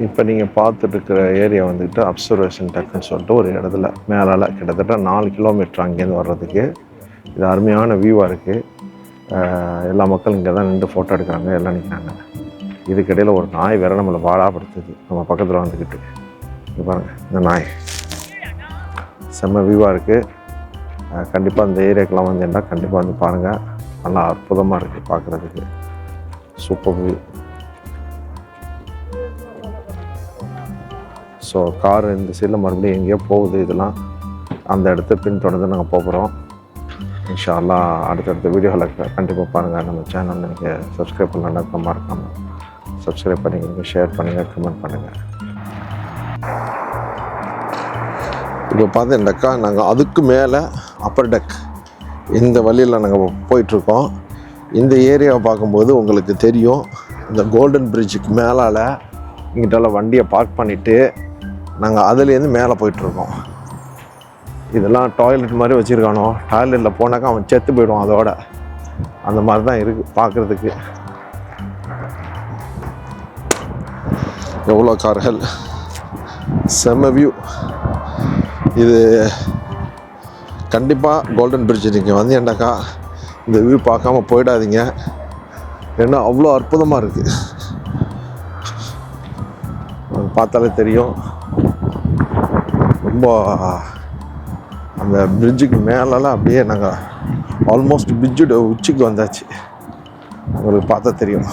இப்போ நீங்கள் பார்த்துட்டு இருக்கிற ஏரியா வந்துட்டு அப்சர்வேஷன் டெக்குன்னு சொல்லிட்டு ஒரு இடத்துல மேலால் கிட்டத்தட்ட 4 கிலோமீட்டர் அங்கேருந்து வர்றதுக்கு இது அருமையான வியூவாக இருக்குது. எல்லா மக்களும் இங்கே தான் நின்று ஃபோட்டோ எடுக்கிறாங்க, எல்லாம் நிற்கிறாங்க. இதுக்கிடையில் ஒரு நாய் வேறு நம்மளை பாடாப்படுத்துது நம்ம பக்கத்தில் வந்துக்கிட்டு. இது பாருங்கள், இந்த நாய் செம்ம வியூவாக இருக்குது. கண்டிப்பாக இந்த ஏரியாக்கெலாம் வந்தீங்கன்னா கண்டிப்பாக வந்து பாருங்கள். நல்லா அற்புதமாக இருக்குது பார்க்குறதுக்கு. Super view. ஸோ கார் இந்த சைடில் மறுபடியும் எங்கேயோ போகுது. இதெல்லாம் அந்த இடத்த பின்தொடர்ந்து நாங்கள் போகிறோம். இன்ஷா அல்லாஹ் அடுத்தடுத்த வீடியோவில் கண்டிப்பாக பாருங்கள். நம்ம சேனல் நீங்கள் சப்ஸ்கிரைப் பண்ணலாம், மறக்காமல் சப்ஸ்கிரைப் பண்ணிக்கோங்க, ஷேர் பண்ணுங்கள், கமெண்ட் பண்ணுங்கள். இப்போ பார்த்தீங்கன்னாக்கா நாங்கள் அதுக்கு மேலே அப்பர் டெக் இந்த வழியில் நாங்கள் போயிட்டுருக்கோம். இந்த ஏரியாவை பார்க்கும்போது உங்களுக்கு தெரியும், இந்த கோல்டன் பிரிட்ஜுக்கு மேலால் இங்கிட்டெல்லாம் வண்டியை பார்க் பண்ணிவிட்டு நாங்கள் அதுலேருந்து மேலே போயிட்டுருக்கோம். இதெல்லாம் டாய்லெட் மாதிரி வச்சுருக்கானோ, டாய்லெட்டில் போனாக்கா அவன் செத்து போயிடுவான். அதோட அந்த மாதிரி தான் இருக்குது பார்க்குறதுக்கு. எவ்வளோ கார்கள், செம்ம வியூ. இது கண்டிப்பாக கோல்டன் பிரிட்ஜ் நீங்கள் வந்தீங்கன்னாக்கா இந்த வியூ பார்க்காம போயிடாதீங்க. ஏன்னா அவ்வளோ அற்புதமாக இருக்குது. பார்த்தாலே தெரியும். ரொம்ப அந்த பிரிட்ஜுக்கு மேலெலாம் அப்படியே நாங்கள் ஆல்மோஸ்ட் பிரிட்ஜோட உச்சிக்கு வந்தாச்சு. உங்களுக்கு பார்த்தா தெரியும்.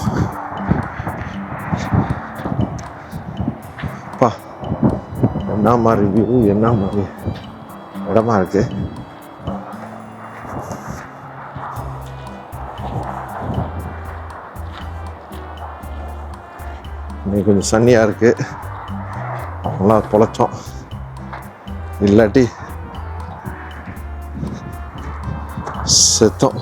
பா, என்ன மாதிரி வியூ, என்ன மாதிரி இடமா இருக்குது. இன்னைக்கு கொஞ்சம் சன்னியாக இருக்குது, நல்லா பொழைச்சோம். இல்லாட்டி செத்தோம்.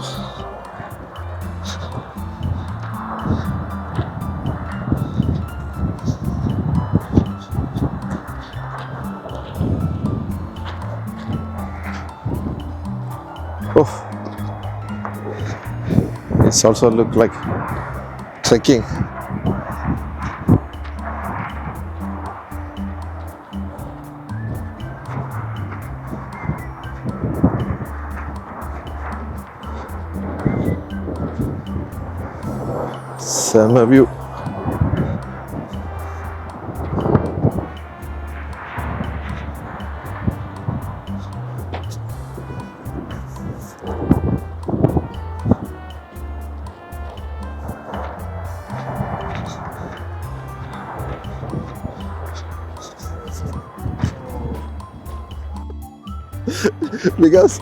Oh, it's also look like trekking. செம்ம view. Because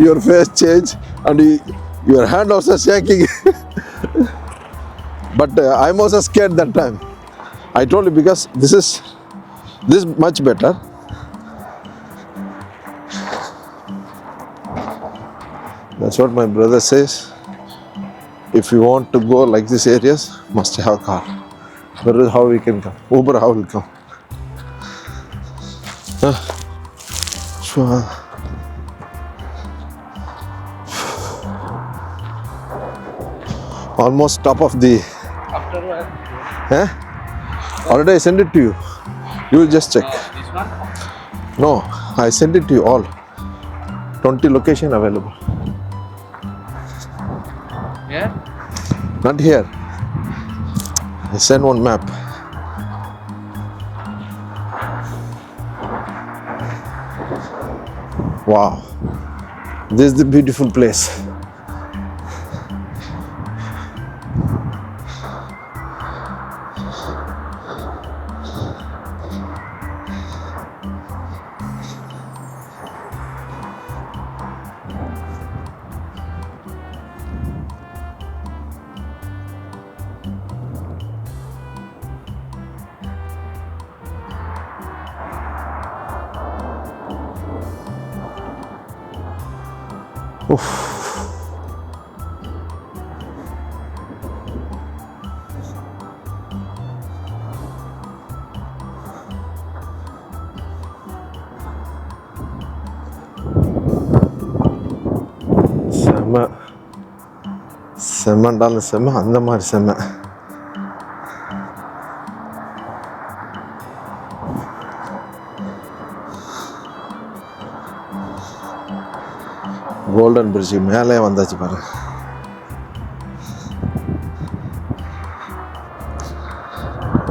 your face change and your hand also shaking. But I'm also scared that time. I told you because this is much better. That's what my brother says. If you want to go like these areas, must have a car. That is how we can come. Uber how will come. Sure. Almost top of the. After what? Eh? Already I sent it to you. You will just check. This one? No, I sent it to you all. 20 location available. Yeah? Not here. I sent one map. Wow. This is the beautiful place. Oof. செம்மண்டாலும் செம்ம, அந்த மாதிரி செம்ம. Golden fridge மேலே வந்தாச்சு பாருங்க.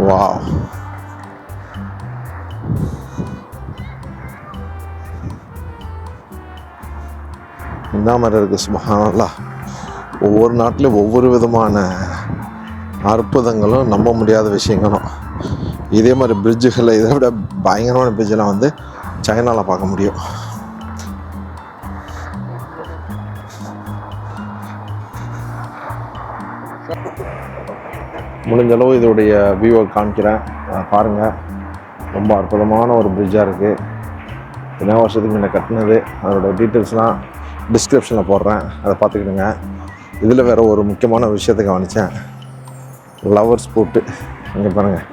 Wow, என்ன மாதிரி இருக்குது சுப்ஹானல்லாஹ். ஒவ்வொரு நாட்டிலும் ஒவ்வொரு விதமான அற்புதங்களும் நம்ப முடியாத விஷயங்களும். இதே மாதிரி பிரிட்ஜுகளை இதை விட பயங்கரமான பிரிட்ஜெலாம் வந்து சைனாவில் பார்க்க முடியும். முடிஞ்சளவு இதோடைய வியூவை காமிக்கிறேன், பாருங்கள். ரொம்ப அற்புதமான ஒரு பிரிட்ஜாக இருக்குது. என்ன வருஷத்துக்கு முன்ன கட்டினது, அதோட டீட்டெயில்ஸ்லாம் டிஸ்கிரிப்ஷனில் போடுறேன், அதை பார்த்துக்கிடுங்க. இதில் வேறு ஒரு முக்கியமான விஷயத்தை கவனித்தேன், லவர்ஸ் போட்டு இங்கே பாருங்கள்.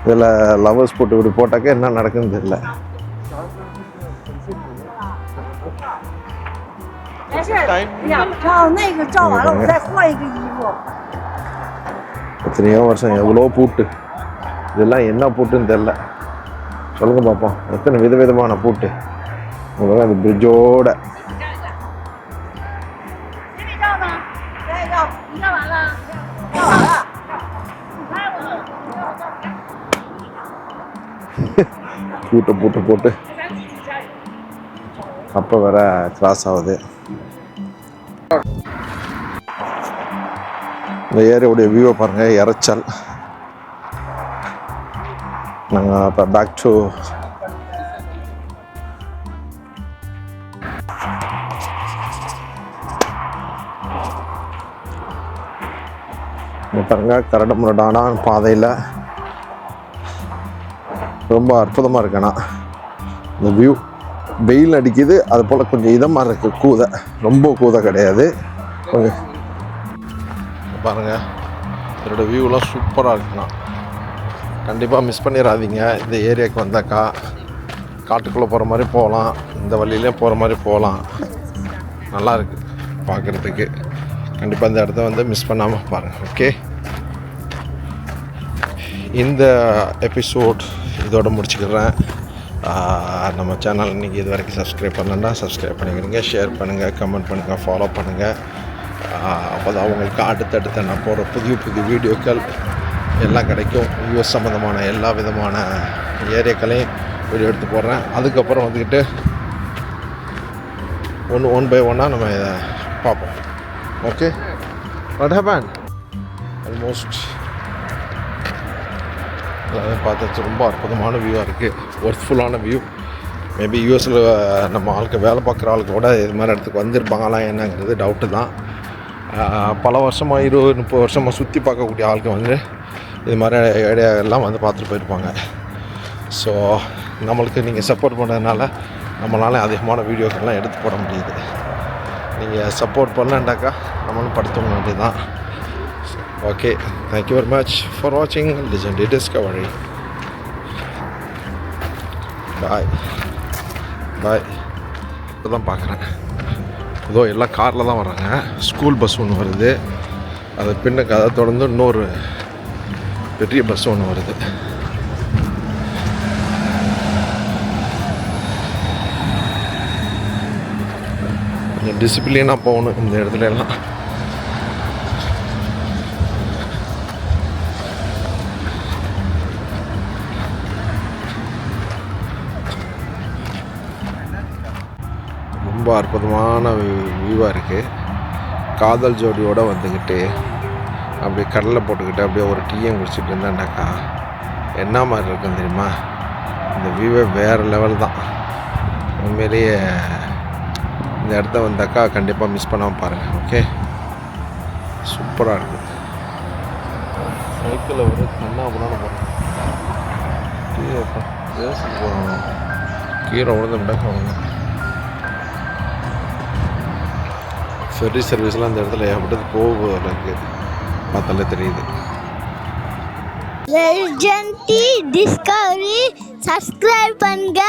இதில் லவர்ஸ் போட்டு இப்படி போட்டாக்க என்ன நடக்குதுன்னு தெரியல. எத்தனையோ வருஷம் எவ்வளோ பூட்டு, இதெல்லாம் என்ன பூட்டுன்னு தெரில. சொல்லுங்க பார்ப்போம், எத்தனை விதவிதமான பூட்டு. உங்களுக்கு அந்த பிரிட்ஜோட பூட்டை பூட்டு போட்டு அப்போ வேற கிராஸ் ஆகுது. இந்த ஏரியாவுடைய வியூவை பாருங்கள், இறைச்சல். நாங்கள் இப்போ பேக் டு பாருங்க, கரடு முரடான பாதையில் ரொம்ப அற்புதமாக இருக்குண்ணா இந்த வியூ. வெயில் அடிக்குது, அது போல் கொஞ்சம் இதமாக இருக்குது. கூதை ரொம்ப கூதை கிடையாது. கொஞ்சம் பாருங்கள், இதோட வியூலாம் சூப்பராக இருக்குண்ணா. கண்டிப்பாக மிஸ் பண்ணிடாதீங்க. இந்த ஏரியாவுக்கு வந்தாக்கா காட்டுக்குள்ளே போகிற மாதிரி போகலாம், இந்த வழியிலே போகிற மாதிரி போகலாம். நல்லா இருக்குது பார்க்குறதுக்கு. கண்டிப்பாக இந்த இடத்த வந்து மிஸ் பண்ணாமல் பாருங்கள். ஓகே, இந்த எபிசோட் இதோட முடிச்சுக்கிறேன். நம்ம சேனல் இன்றைக்கி இது வரைக்கும் சப்ஸ்கிரைப் பண்ணலன்னா சப்ஸ்கிரைப் பண்ணிக்கிறீங்க, ஷேர் பண்ணுங்கள், கமெண்ட் பண்ணுங்கள், ஃபாலோ பண்ணுங்கள். அப்போ தான் அவங்களுக்கு அடுத்தடுத்த நான் போகிற புதிய புதிய வீடியோக்கள் எல்லாம் கிடைக்கும். யூஎஸ் சம்மந்தமான எல்லா விதமான ஏரியாக்களையும் வீடியோ எடுத்து போடுறேன். அதுக்கப்புறம் வந்துக்கிட்டு ஒன் பை ஒன்னாக நம்ம இதை பார்ப்போம். Okay, what happen? ஆல்மோஸ்ட் எல்லாமே பார்த்தாச்சு. ரொம்ப அற்புதமான வியூவாக இருக்குது, ஒர்த்ஃபுல்லான வியூ. மேபி யூஎஸில் நம்ம ஆளுக்கு வேலை பார்க்குற ஆளுக்கு கூட இது மாதிரி இடத்துக்கு வந்திருப்பாங்களா என்னங்கிறது டவுட்டு தான். பல வருஷமாக 20-30 வருஷமாக சுற்றி பார்க்கக்கூடிய ஆளுக்கு வந்து இது மாதிரி ஐடியா எல்லாம் வந்து பார்த்துட்டு போயிருப்பாங்க. ஸோ நம்மளுக்கு நீங்கள் சப்போர்ட் பண்ணுறதுனால நம்மளால் அதிகமான வீடியோக்கெல்லாம் எடுத்து போட முடியுது. நீங்கள் சப்போர்ட் பண்ணலண்டாக்கா நம்மளும் படுத்த வேண்டியது தான். Okay, thank you very much for வாட்சிங் லெஜெண்டரி டிஸ்கவரி. பாய் பாய். இப்போ தான் பார்க்குறேன், ஏதோ எல்லாம் காரில் தான் வர்றாங்க. ஸ்கூல் பஸ் ஒன்று வருது, அது பின்னுக்கு அதை தொடர்ந்து இன்னொரு பெரிய பஸ் ஒன்று வருது. கொஞ்சம் டிசிப்ளினாக போகணும் இந்த இடத்துல எல்லாம். ரொம்ப அற்புதமான வியூவாக இருக்குது. காதல் ஜோடியோடு வந்துக்கிட்டு அப்படியே கடலில் போட்டுக்கிட்டு அப்படியே ஒரு டீயும் குடிச்சிட்டு இருந்தேன்னாக்கா என்ன மாதிரி இருக்குன்னு தெரியுமா? இந்த வியூவே வேறு லெவல் தான். உண்மையிலேயே இந்த இடத்த வந்தாக்கா கண்டிப்பாக மிஸ் பண்ணாமல் பாருங்கள். ஓகே, சூப்பராக இருக்குது. சைக்கிளில் ஒரு கண்ணா பண்ணான்னு போகிறேன். போகிறோம், கீரை உழுந்து நடக்க. ஃபெர்ரி சர்வீஸ்லாம் இந்த இடத்துல ஏற்பட்டது போகுது, எனக்கு பார்த்தாலே தெரியுது. லெஜெண்டரி டிஸ்கவரி சப்ஸ்கிரைப் பண்ணுங்க.